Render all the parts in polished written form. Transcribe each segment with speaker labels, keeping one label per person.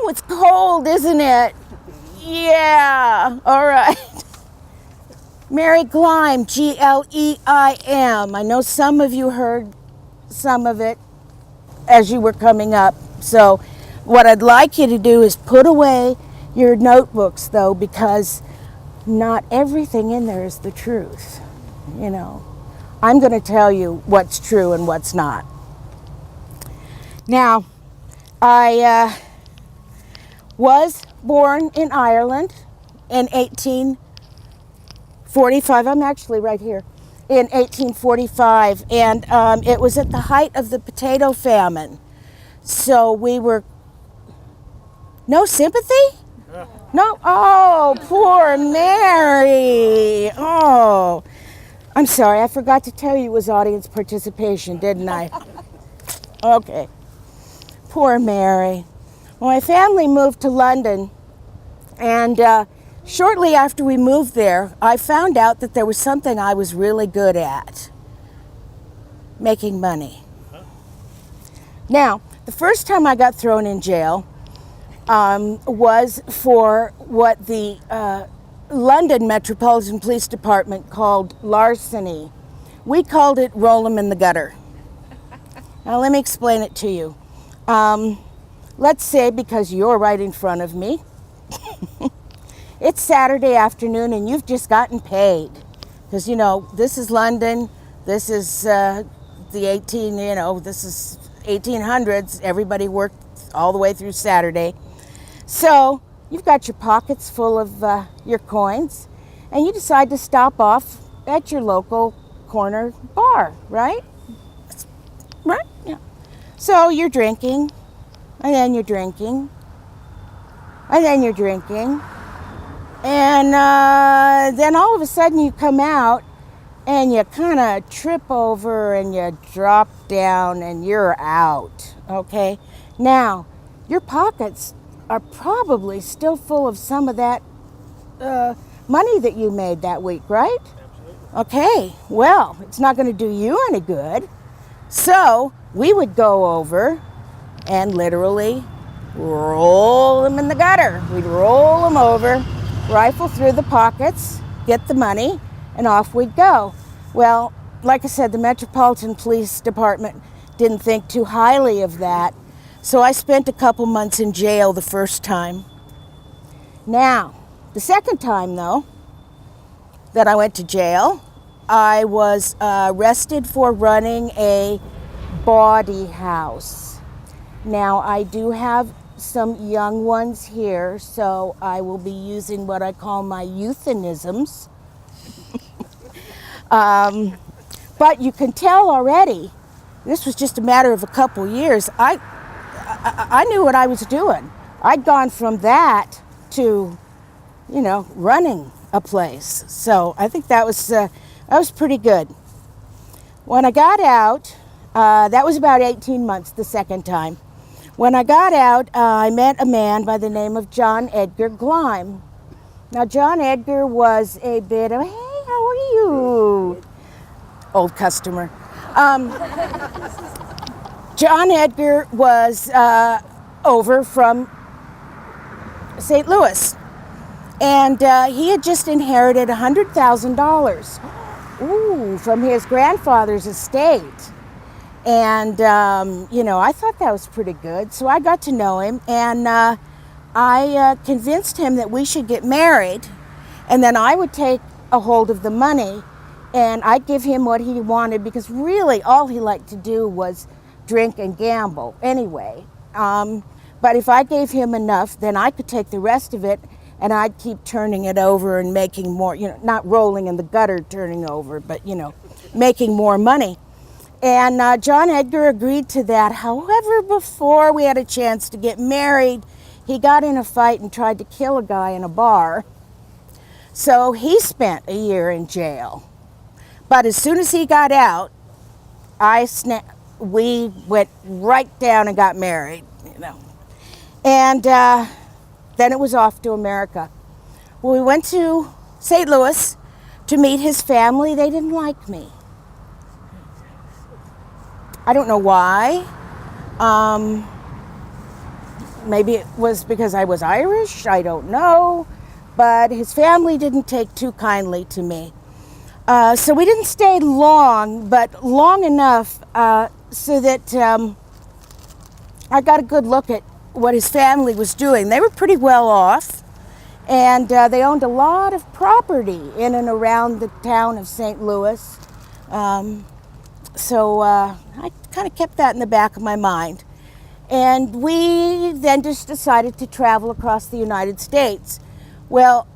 Speaker 1: Oh, it's cold, isn't it? Yeah. All right. Mary Gleim, Gleim. I know some of you heard some of it as you were coming up. So what I'd like you to do is put away your notebooks, though, because not everything in there is the truth. You know, I'm going to tell you what's true and what's not. Now, I was born in Ireland in 1845. I'm actually right here. In 1845, and it was at the height of the potato famine. So we were, no sympathy? No? Oh, poor Mary. Oh, I'm sorry, I forgot to tell you it was audience participation, didn't I? Okay. Poor Mary. Well, my family moved to London, and shortly after we moved there, I found out that there was something I was really good at: making money. Now, the first time I got thrown in jail was for what the London Metropolitan Police Department called larceny. We called it roll 'em in the gutter. Now, let me explain it to you. Let's say, because you're right in front of me, it's Saturday afternoon and you've just gotten paid. Because, you know, this is London, this is this is 1800s. Everybody worked all the way through Saturday. So you've got your pockets full of your coins, and you decide to stop off at your local corner bar, right? Right? Yeah. So you're drinking, and then you're drinking, and then you're drinking, and then all of a sudden you come out and you kind of trip over and you drop down and you're out, okay? Now, your pockets are probably still full of some of that money that you made that week, right?
Speaker 2: Absolutely.
Speaker 1: Okay, well, it's not going to do you any good. So we would go over and literally roll them in the gutter. We'd roll them over, rifle through the pockets, get the money, and off we'd go. Well, like I said, the Metropolitan Police Department didn't think too highly of that, so I spent a couple months in jail the first time. Now, the second time, though, that I went to jail, I was arrested for running a bawdy house. Now, I do have some young ones here, so I will be using what I call my euphemisms. But you can tell already, this was just a matter of a couple years. I knew what I was doing. I'd gone from that to, you know, running a place. So I think that was pretty good. When I got out, that was about 18 months the second time. When I got out, I met a man by the name of John Edgar Gleim. Now, John Edgar was a bit of, hey, how are you? Old customer. John Edgar was over from St. Louis, and he had just inherited $100,000 from his grandfather's estate. And, I thought that was pretty good. So I got to know him, and I convinced him that we should get married, and then I would take a hold of the money, and I'd give him what he wanted, because really all he liked to do was drink and gamble anyway. But if I gave him enough, then I could take the rest of it, and I'd keep turning it over and making more, not rolling in the gutter turning over, but, making more money. And John Edgar agreed to that. However, before we had a chance to get married, he got in a fight and tried to kill a guy in a bar. So he spent a year in jail. But as soon as he got out, we went right down and got married, And then it was off to America. Well, we went to St. Louis to meet his family. They didn't like me. I don't know why. Maybe it was because I was Irish, I don't know. But his family didn't take too kindly to me. So we didn't stay long, but long enough so that I got a good look at what his family was doing. They were pretty well off, and they owned a lot of property in and around the town of St. Louis. So I kind of kept that in the back of my mind. And we then just decided to travel across the United States. Well,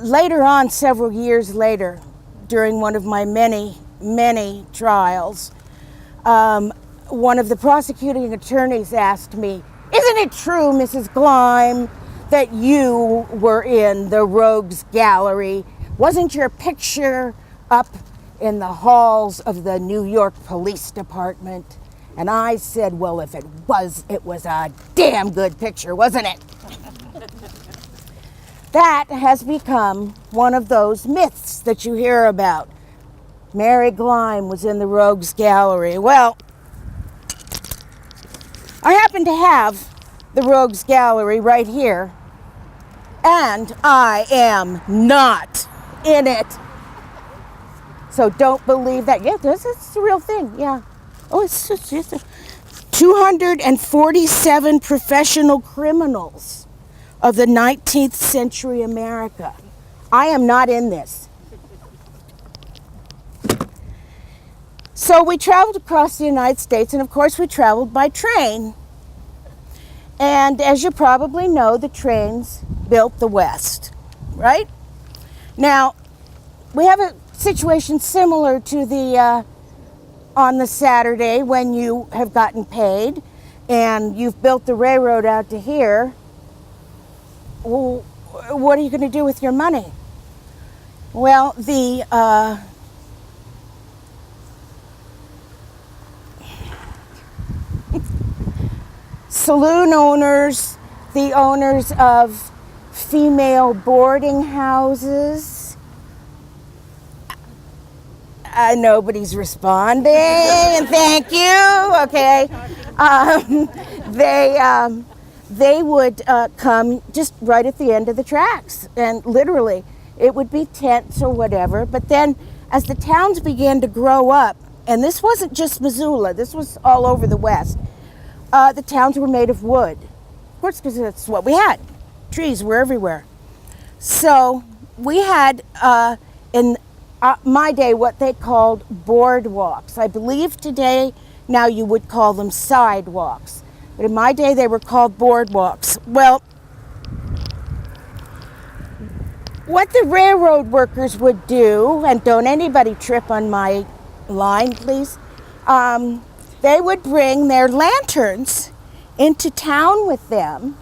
Speaker 1: later on, several years later, during one of my many, many trials, one of the prosecuting attorneys asked me, "Isn't it true, Mrs. Gleim, that you were in the Rogues Gallery? Wasn't your picture up in the halls of the New York Police Department?" And I said, "Well, if it was a damn good picture, wasn't it?" That has become one of those myths that you hear about. Mary Gleim was in the Rogues Gallery. Well, I happen to have the Rogues Gallery right here, and I am not in it. So don't believe that. Yeah, this is a real thing, yeah. Oh, it's just 247 professional criminals of the 19th century America. I am not in this. So we traveled across the United States, and of course we traveled by train. And as you probably know, the trains built the West, right? Now, we have a situation similar to the on the Saturday when you have gotten paid and you've built the railroad out to here. Well, what are you going to do with your money? Well, the saloon owners, the owners of female boarding houses, nobody's responding, and thank you, okay. They would come just right at the end of the tracks, and literally it would be tents or whatever. But then as the towns began to grow up, and this wasn't just Missoula, this was all over the West, the towns were made of wood. Of course, because that's what we had. Trees were everywhere. So we had, in my day, what they called boardwalks. I believe today, now you would call them sidewalks. But in my day, they were called boardwalks. Well, what the railroad workers would do, and don't anybody trip on my line, please, they would bring their lanterns into town with them,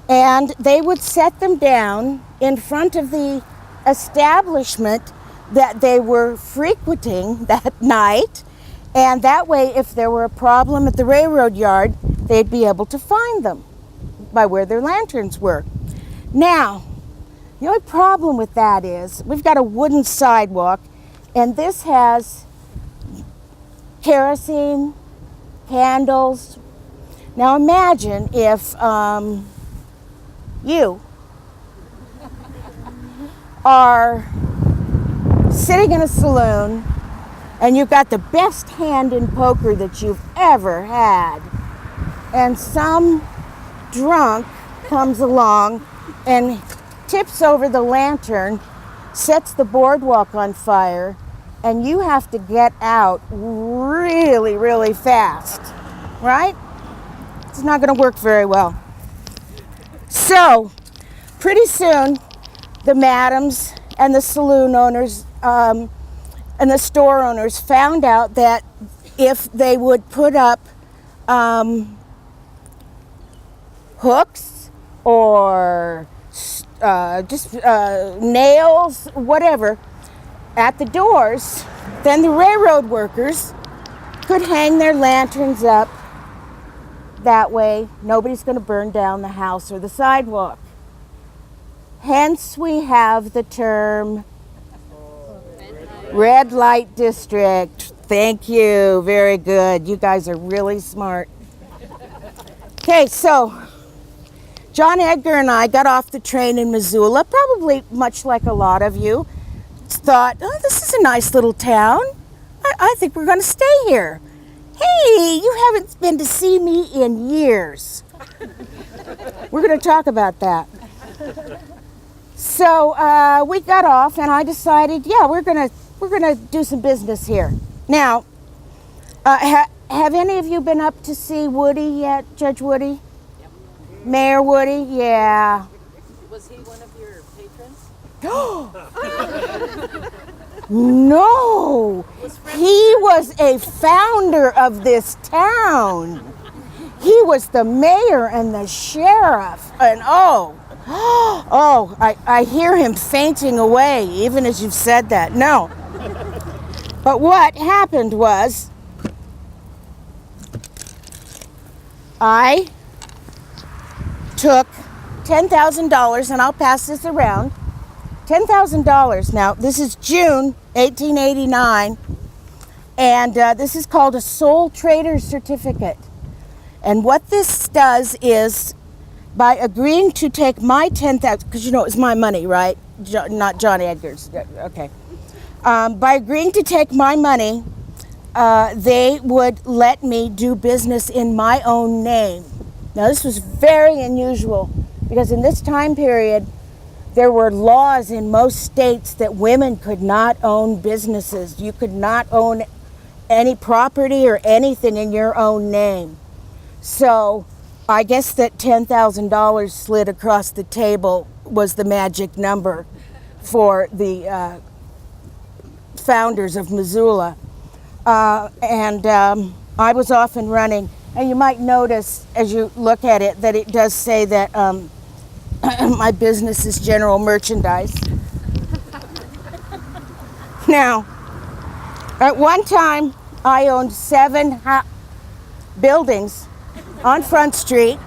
Speaker 1: and they would set them down in front of the establishment that they were frequenting that night. And that way, if there were a problem at the railroad yard, they'd be able to find them by where their lanterns were. Now, the only problem with that is we've got a wooden sidewalk, and this has kerosene, candles. Now imagine if you are sitting in a saloon and you've got the best hand in poker that you've ever had, and some drunk comes along and tips over the lantern, sets the boardwalk on fire, and you have to get out really, really fast, right? It's not going to work very well. So, pretty soon, the madams and the saloon owners and the store owners found out that if they would put up hooks or just nails, whatever, at the doors, then the railroad workers could hang their lanterns up. That way, nobody's going to burn down the house or the sidewalk. Hence, we have the term red light district. Thank you. Very good. You guys are really smart. Okay, so John Edgar and I got off the train in Missoula, probably much like a lot of you. Thought, oh, this is a nice little town. I think we're going to stay here. Hey, you haven't been to see me in years. We're going to talk about that. So we got off, and I decided, yeah, we're gonna do some business here. Now, have any of you been up to see Woody yet, Judge Woody?
Speaker 2: Yep.
Speaker 1: Mayor Woody? Yeah.
Speaker 2: Was he one of your patrons?
Speaker 1: No, he was a founder of this town. He was the mayor and the sheriff, and I hear him fainting away, even as you've said that. No. But what happened was, I took $10,000, and I'll pass this around. $10,000. Now, this is June 1889, and this is called a sole trader's certificate. And what this does is, by agreeing to take my $10,000, because you know it's my money, right? Not John Edgar's. Okay. By agreeing to take my money, they would let me do business in my own name. Now, this was very unusual, because in this time period, there were laws in most states that women could not own businesses. You could not own any property or anything in your own name. So I guess that $10,000 slid across the table was the magic number for the founders of Missoula. I was off and running. And you might notice as you look at it that it does say that my business is general merchandise. Now, at one time, I owned 7 buildings on Front Street.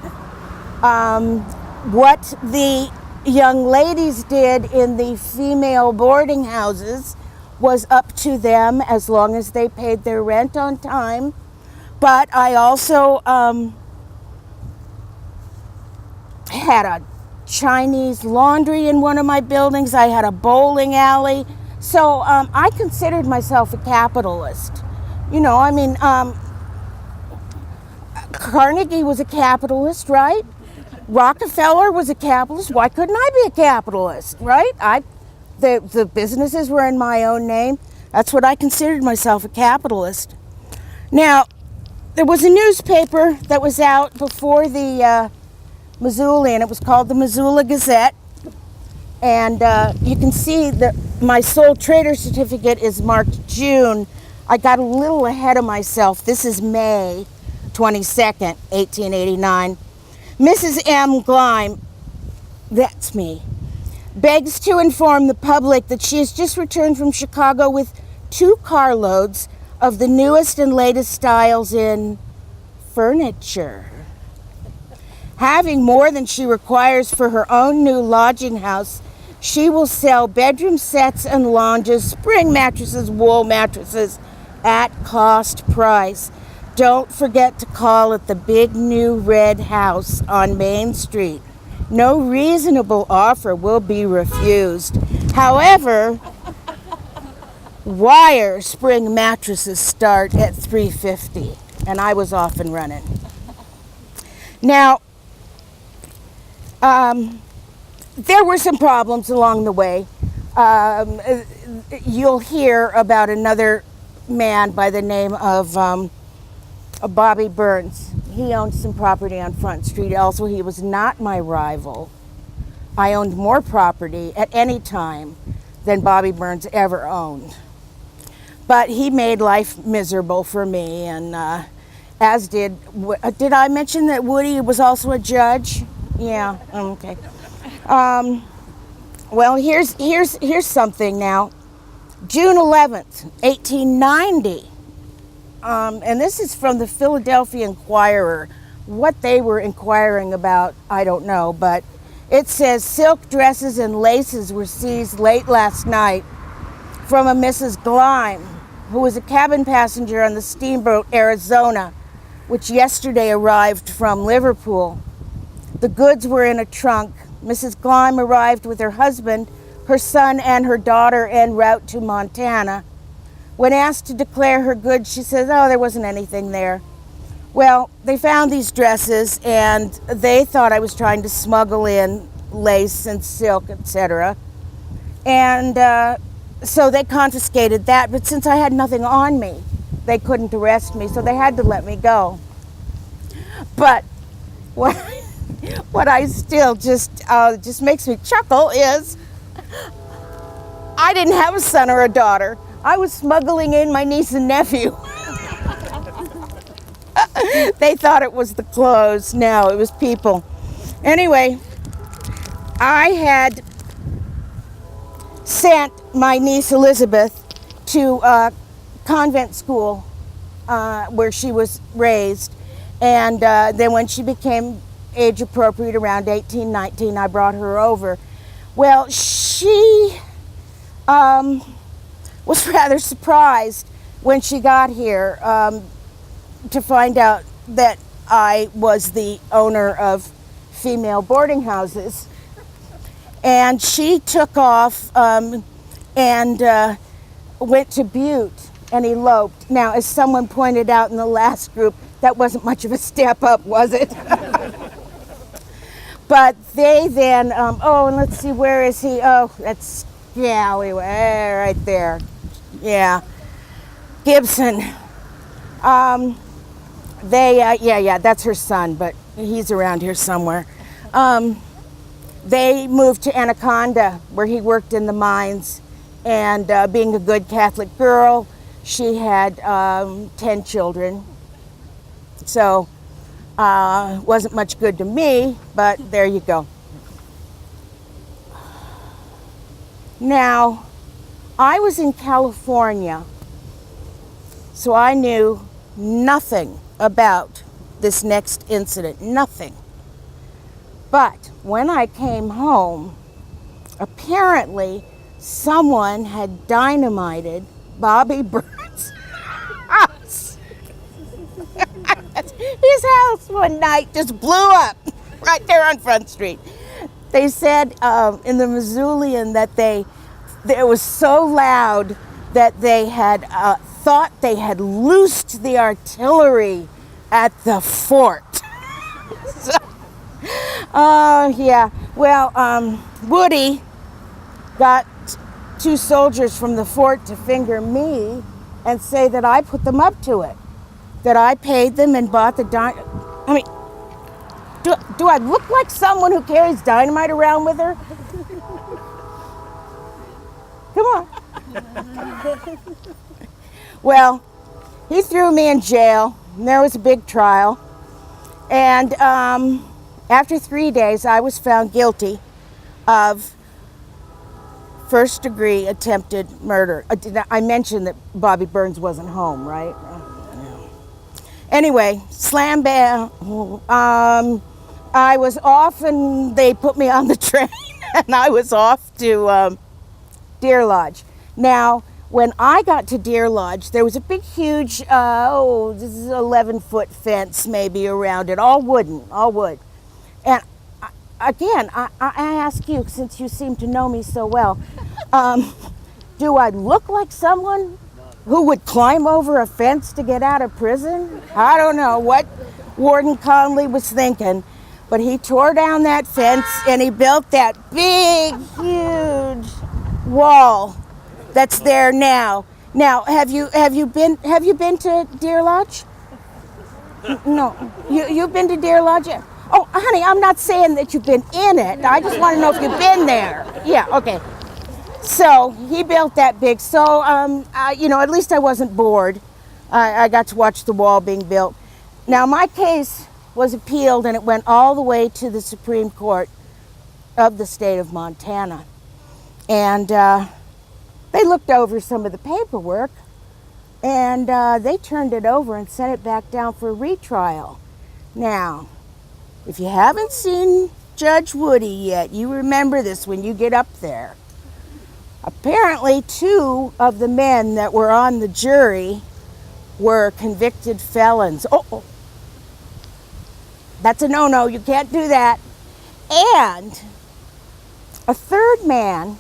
Speaker 1: What the young ladies did in the female boarding houses was up to them as long as they paid their rent on time. But I also had a Chinese laundry in one of my buildings. I had a bowling alley. So I considered myself a capitalist. You know, I mean, Carnegie was a capitalist, right? Rockefeller was a capitalist. Why couldn't I be a capitalist, right? The businesses were in my own name. That's what I considered myself, a capitalist. Now, there was a newspaper that was out before the Missoula, and it was called the Missoula Gazette. And you can see that my sole trader certificate is marked June. I got a little ahead of myself. This is May 22nd, 1889. Mrs. M. Gleim, that's me, begs to inform the public that she has just returned from Chicago with 2 carloads of the newest and latest styles in furniture. Having more than she requires for her own new lodging house, she will sell bedroom sets and lounges, spring mattresses, wool mattresses at cost price. Don't forget to call at the big new red house on Main Street. No reasonable offer will be refused. However, wire spring mattresses start at $3.50, and I was off and running. Now, there were some problems along the way. You'll hear about another man by the name of Bobby Burns. He owned some property on Front Street. Also, he was not my rival. I owned more property at any time than Bobby Burns ever owned. But he made life miserable for me, and as did I mention that Woody was also a judge? Yeah, okay. Well, here's something now. June 11th, 1890. And this is from the Philadelphia Inquirer. What they were inquiring about, I don't know, but it says silk dresses and laces were seized late last night from a Mrs. Gleim, who was a cabin passenger on the steamboat Arizona, which yesterday arrived from Liverpool. The goods were in a trunk. Mrs. Gleim arrived with her husband, her son, and her daughter en route to Montana. When asked to declare her goods, she says, oh, there wasn't anything there. Well, they found these dresses, and they thought I was trying to smuggle in lace and silk, etc. And so they confiscated that, but since I had nothing on me, they couldn't arrest me, so they had to let me go. But what I still just makes me chuckle is I didn't have a son or a daughter. I was smuggling in my niece and nephew. They thought it was the clothes. No, it was people. Anyway, I had sent my niece Elizabeth to convent school where she was raised. And then when she became age appropriate, around 18, 19, I brought her over. Well, she was rather surprised when she got here to find out that I was the owner of female boarding houses. And she took off and went to Butte and eloped. Now, as someone pointed out in the last group, that wasn't much of a step up, was it? But they then, oh, and let's see, where is he? Oh, that's, yeah, right there. Yeah, Gibson. Yeah, that's her son, but he's around here somewhere. They moved to Anaconda, where he worked in the mines, and being a good Catholic girl, she had 10 children. So, wasn't much good to me, but there you go. Now, I was in California, so I knew nothing about this next incident, nothing. But when I came home, apparently someone had dynamited Bobby Burns' house. His house one night just blew up right there on Front Street. They said in the Missoulian that it was so loud that they had thought they had loosed the artillery at the fort. Yeah. Well, Woody got 2 soldiers from the fort to finger me and say that I put them up to it, that I paid them and bought the dynamite. I mean, do I look like someone who carries dynamite around with her? Come on. Well, he threw me in jail, and there was a big trial. And after 3 days, I was found guilty of first-degree attempted murder. I mentioned that Bobby Burns wasn't home, right? Anyway, slam bam. I was off, and they put me on the train, and I was off to Deer Lodge. Now, when I got to Deer Lodge, there was a big, huge, this is 11-foot fence maybe around it, all wooden, all wood. And again, I ask you, since you seem to know me so well, do I look like someone who would climb over a fence to get out of prison? I don't know what Warden Conley was thinking, but he tore down that fence and he built that big, huge wall that's there now. Now, have you been to Deer Lodge? No, you've been to Deer Lodge? Oh, honey, I'm not saying that you've been in it. I just want to know if you've been there. Yeah, okay. So he built that big. So at least I wasn't bored. I got to watch the wall being built. Now my case was appealed, and it went all the way to the Supreme Court of the state of Montana, and they looked over some of the paperwork, and they turned it over and sent it back down for retrial. Now, if you haven't seen Judge Woody yet, you remember this when you get up there. Apparently, 2 of the men that were on the jury were convicted felons. Oh, that's a no-no. You can't do that. And a third man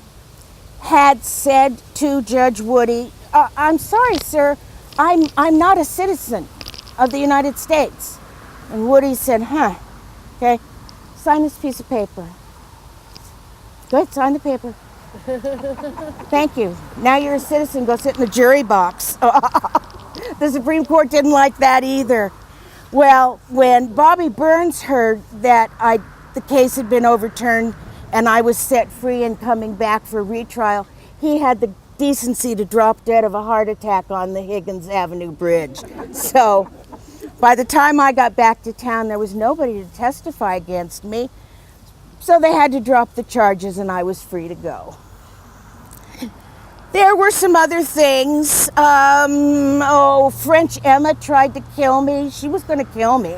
Speaker 1: had said to Judge Woody, I'm sorry, sir, I'm not a citizen of the United States. And Woody said, okay, sign this piece of paper. Go ahead, sign the paper. Thank you. Now you're a citizen, go sit in the jury box. The Supreme Court didn't like that either. Well, when Bobby Burns heard that the case had been overturned and I was set free and coming back for retrial, he had the decency to drop dead of a heart attack on the Higgins Avenue Bridge. So by the time I got back to town, there was nobody to testify against me. So they had to drop the charges and I was free to go. There were some other things. French Emma tried to kill me. She was going to kill me.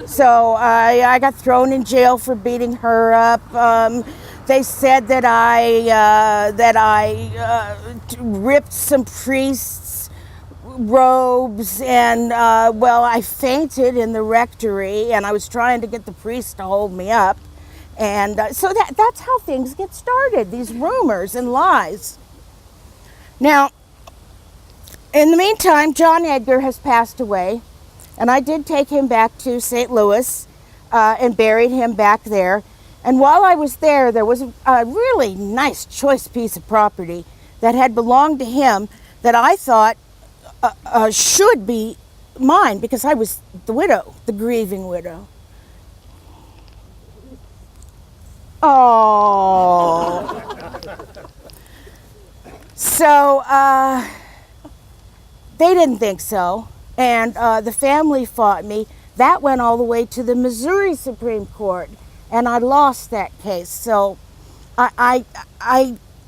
Speaker 1: So I got thrown in jail for beating her up. They said that I ripped some priests' robes and, I fainted in the rectory and I was trying to get the priest to hold me up. And so that's how things get started, these rumors and lies. Now, in the meantime, John Edgar has passed away, and I did take him back to St. Louis and buried him back there. And while I was there, there was a really nice, choice piece of property that had belonged to him that I thought should be mine because I was the widow, the grieving widow. Oh. So they didn't think so, and the family fought me. That went all the way to the Missouri Supreme Court, and I lost that case. So I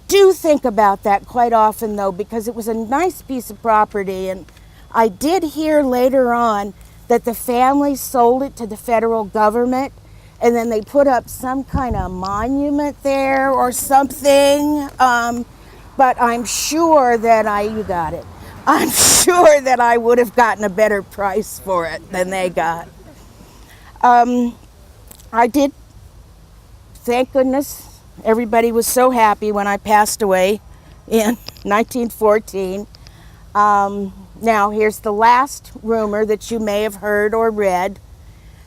Speaker 1: do think about that quite often, though, because it was a nice piece of property, and I did hear later on that the family sold it to the federal government, and then they put up some kind of monument there or something. But I'm sure that you got it. I'm sure that I would have gotten a better price for it than they got. I did, thank goodness, everybody was so happy when I passed away in 1914. Now, here's the last rumor that you may have heard or read,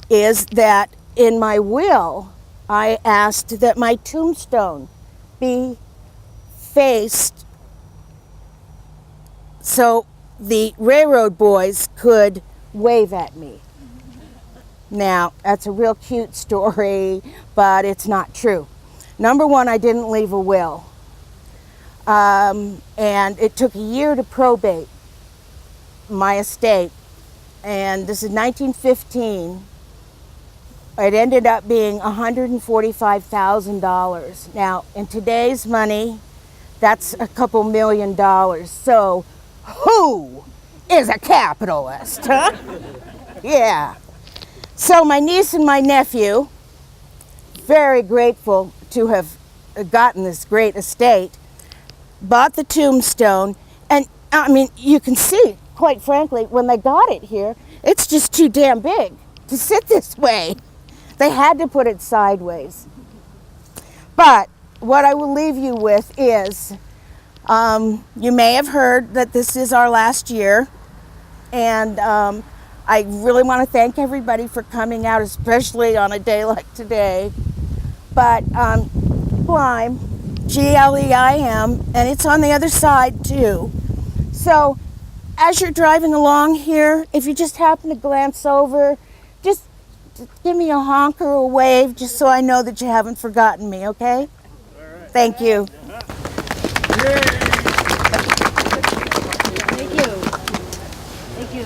Speaker 1: is that in my will, I asked that my tombstone be faced so the railroad boys could wave at me. Now, that's a real cute story, but it's not true. Number one, I didn't leave a will. And it took a year to probate my estate. And this is 1915. It ended up being $145,000. Now, in today's money, that's a couple $1 million. So, who is a capitalist, huh? Yeah. So my niece and my nephew, very grateful to have gotten this great estate, bought the tombstone, and I mean, you can see, quite frankly, when they got it here, it's just too damn big to sit this way. They had to put it sideways. But what I will leave you with is, you may have heard that this is our last year, and I really want to thank everybody for coming out, especially on a day like today. But Gleim, Gleim, and it's on the other side too. So as you're driving along here, if you just happen to glance over, just give me a honk or a wave, just so I know that you haven't forgotten me, okay? All right. Thank you.
Speaker 2: Thank you. Thank you.